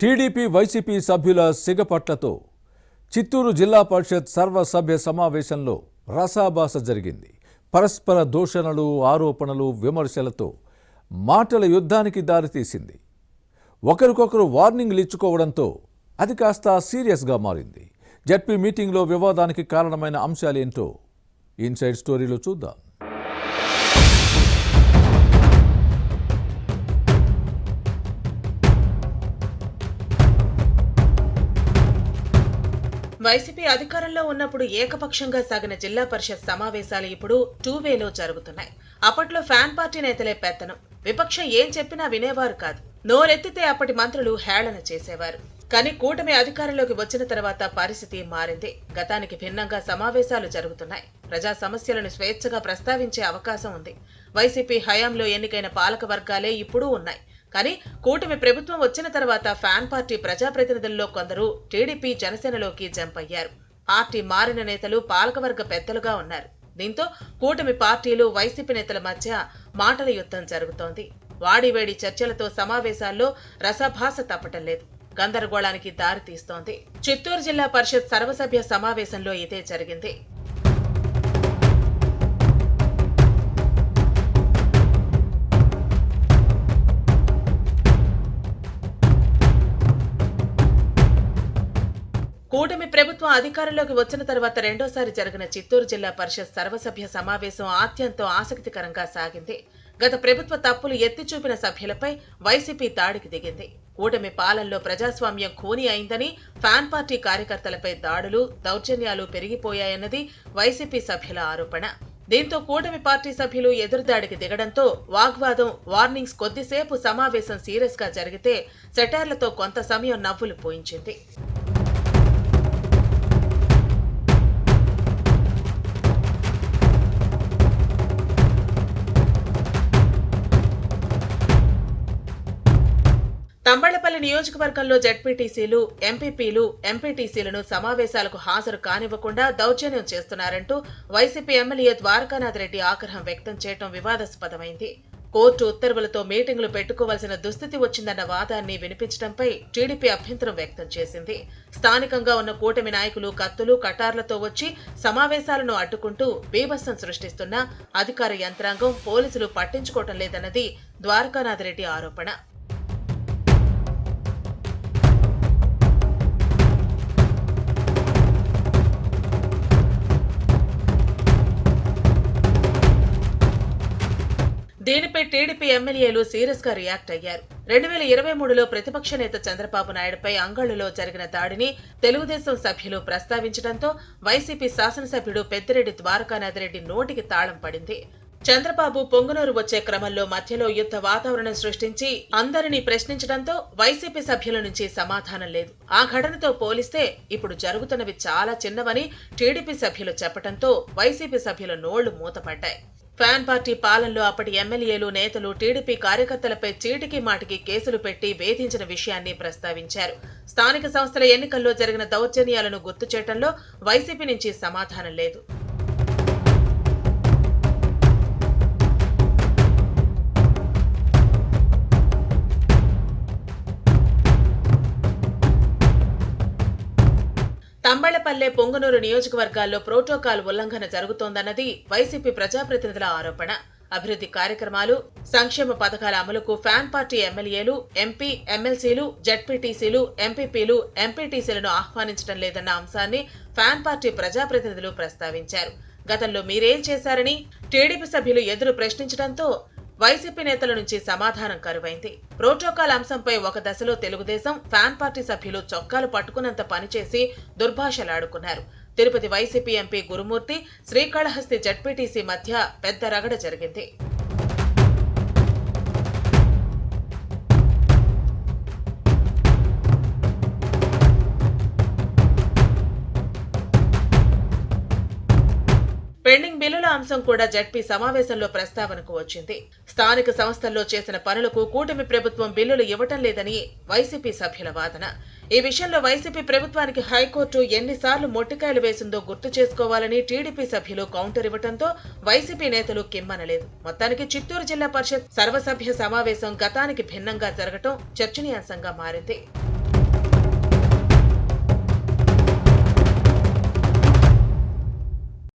TDP YCP సభ్యుల సిగపట్లతో చిత్తూరు జిల్లా పరిషత్ సర్వసభ్య సమావేశంలో రసాభాస జరిగింది. పరస్పర దూషణలు, ఆరోపణలు, విమర్శలతో మాటల యుద్ధానికి దారితీసింది. ఒకరికొకరు వార్నింగ్లు ఇచ్చుకోవడంతో అది కాస్త సీరియస్గా మారింది. జడ్పీ మీటింగ్లో వివాదానికి కారణమైన అంశాలేంటో ఇన్సైడ్ స్టోరీలో చూద్దాం. వైసీపీ అధికారంలో ఉన్నప్పుడు ఏకపక్షంగా సాగిన జిల్లా పరిషత్ సమావేశాలు ఇప్పుడు 2-వేలో జరుగుతున్నాయి. అప్పట్లో ఫ్యాన్ పార్టీ నేతలే పెత్తనం. విపక్షం ఏం చెప్పినా వినేవారు కాదు. నోరెత్తితే అప్పటి మంత్రులు హేళన చేసేవారు. కానీ కూటమి అధికారంలోకి వచ్చిన తర్వాత పరిస్థితి మారింది. గతానికి భిన్నంగా సమావేశాలు జరుగుతున్నాయి. ప్రజా సమస్యలను స్వేచ్ఛగా ప్రస్తావించే అవకాశం ఉంది. వైసీపీ హయాంలో ఎన్నికైన పాలక వర్గాలే ఇప్పుడు ఉన్నాయి. కానీ కూటమి ప్రభుత్వం వచ్చిన తర్వాత ఫ్యాన్ పార్టీ ప్రజాప్రతినిధుల్లో కొందరు టీడీపీ, జనసేనలోకి జంప్ అయ్యారు. పార్టీ మారిన నేతలు పాలకవర్గ పెద్దలుగా ఉన్నారు. దీంతో కూటమి పార్టీలు, వైసీపీ నేతల మధ్య మాటల యుద్ధం జరుగుతోంది. వాడివేడి చర్చలతో సమావేశాల్లో రసభాస తప్పటం లేదు. గందరగోళానికి దారి తీస్తోంది. చిత్తూరు జిల్లా పరిషత్ సర్వసభ్య సమావేశంలో ఇదే జరిగింది. కూటమి ప్రభుత్వం అధికారంలోకి వచ్చిన తర్వాత రెండోసారి జరిగిన చిత్తూరు జిల్లా పరిషత్ సర్వసభ్య సమావేశం అత్యంత ఆసక్తికరంగా సాగింది. గత ప్రభుత్వ తప్పులు ఎత్తి చూపిన సభ్యులపై వైసీపీ దాడికి దిగింది. కూటమి పాలనలో ప్రజాస్వామ్యం ఖూనీ అయిందని, ఫ్యాన్ పార్టీ కార్యకర్తలపై దాడులు, దౌర్జన్యాలు పెరిగిపోయాయన్నది వైసీపీ సభ్యుల ఆరోపణ. దీంతో కూటమి పార్టీ సభ్యులు ఎదురుదాడికి దిగడంతో వాగ్వాదం, వార్నింగ్స్ కొద్దిసేపు సమావేశం సీరియస్ గా జరిగితే సెటైర్లతో కొంత సమయం నవ్వులు పోయించింది. తంబళ్లపల్లి నియోజకవర్గంలో జడ్పీటీసీలు, ఎంపీపీలు, ఎంపీటీసీలను సమావేశాలకు హాజరు కానివ్వకుండా దౌర్జన్యం చేస్తున్నారంటూ వైసీపీ ఎమ్మెల్యే ద్వారకానాథ్ రెడ్డి ఆగ్రహం వ్యక్తం చేయడం వివాదాస్పదమైంది. కోర్టు ఉత్తర్వులతో మీటింగులు పెట్టుకోవాల్సిన దుస్థితి వచ్చిందన్న వాదాన్ని వినిపించడంపై టీడీపీ అభ్యంతరం వ్యక్తం చేసింది. స్థానికంగా ఉన్న కూటమి నాయకులు కత్తులు, కటార్లతో వచ్చి సమావేశాలను అడ్డుకుంటూ బీభత్సం సృష్టిస్తున్న అధికార యంత్రాంగం, పోలీసులు పట్టించుకోవటం లేదన్నది ద్వారకానాథ్ రెడ్డి ఆరోపణ. దీనిపై టీడీపీ ఎమ్మెల్యేలు సీరియస్ గా రియాక్ట్ అయ్యారు. 2023లో ప్రతిపక్ష నేత చంద్రబాబు నాయుడుపై అంగళ్లులో జరిగిన దాడిని తెలుగుదేశం సభ్యులు ప్రస్తావించడంతో వైసీపీ శాసనసభ్యుడు పెద్దిరెడ్డి ద్వారకానాథ్ రెడ్డి నోటికి తాళం పడింది. చంద్రబాబు పొంగునూరు వచ్చే క్రమంలో మధ్యలో యుద్ధ వాతావరణం సృష్టించి అందరినీ ప్రశ్నించడంతో వైసీపీ సభ్యుల నుంచి సమాధానం లేదు. ఆ ఘటనతో పోలిస్తే ఇప్పుడు జరుగుతున్నవి చాలా చిన్నవని టీడీపీ సభ్యులు చెప్పడంతో వైసీపీ సభ్యుల నోళ్లు మూతపడ్డాయి. ఫ్యాన్ పార్టీ పాలనలో అప్పటి ఎమ్మెల్యేలు, నేతలు టీడీపీ కార్యకర్తలపై చీటికి మాటికి కేసులు పెట్టి వేధించిన విషయాన్ని ప్రస్తావించారు. స్థానిక సంస్థల ఎన్నికల్లో జరిగిన దౌర్జన్యాలను గుర్తు చేయడంలో వైసీపీ నుంచి సమాధానం లేదు. తంబళ్లపల్లె, పొంగనూరు నియోజకవర్గాల్లో ప్రోటోకాల్ ఉల్లంఘన జరుగుతోందన్నది వైసీపీ ప్రజాప్రతినిధుల ఆరోపణ. అభివృద్ధి కార్యక్రమాలు, సంక్షేమ పథకాల అమలుకు ఫ్యాన్ పార్టీ ఎమ్మెల్యేలు, ఎంపీ, ఎమ్మెల్సీలు, జడ్పీటీసీలు, ఎంపీపీలు, ఎంపీటీసీలను ఆహ్వానించడం లేదన్న అంశాన్ని ఫ్యాన్ పార్టీ ప్రజాప్రతినిధులు ప్రస్తావించారు. గతంలో మీరేం చేశారని టీడీపీ సభ్యులు ఎదురు ప్రశ్నించడంతో వైసీపీ నేతల నుంచి సమాధానం కరువైంది. ప్రోటోకాల్ అంశంపై ఒక దశలో తెలుగుదేశం, ఫ్యాన్ పార్టీ సభ్యులు చొక్కాలు పట్టుకున్నంత పనిచేసి దుర్భాషలాడుకున్నారు. తిరుపతి వైసీపీ ఎంపీ గురుమూర్తి, శ్రీకాళహస్తి జడ్పీటీసీ మధ్య పెద్ద రగడ జరిగింది. పెండింగ్ బిల్లుల అంశం కూడా జడ్పీ సమావేశంలో ప్రస్తావనకు వచ్చింది. స్థానిక సంస్థల్లో చేసిన పనులకు కూటమి ప్రభుత్వం బిల్లులు ఇవ్వటం లేదని వైసీపీ సభ్యుల వాదన. ఈ విషయంలో వైసీపీ ప్రభుత్వానికి హైకోర్టు ఎన్నిసార్లు మొట్టికాయలు వేసిందో గుర్తు చేసుకోవాలని టీడీపీ సభ్యులు కౌంటర్ ఇవ్వడంతో వైసీపీ నేతలు కిమ్మనలేదు. మొత్తానికి చిత్తూరు జిల్లా పరిషత్ సర్వసభ్య సమావేశం గతానికి భిన్నంగా జరగటం చర్చనీయాంశంగా మారింది.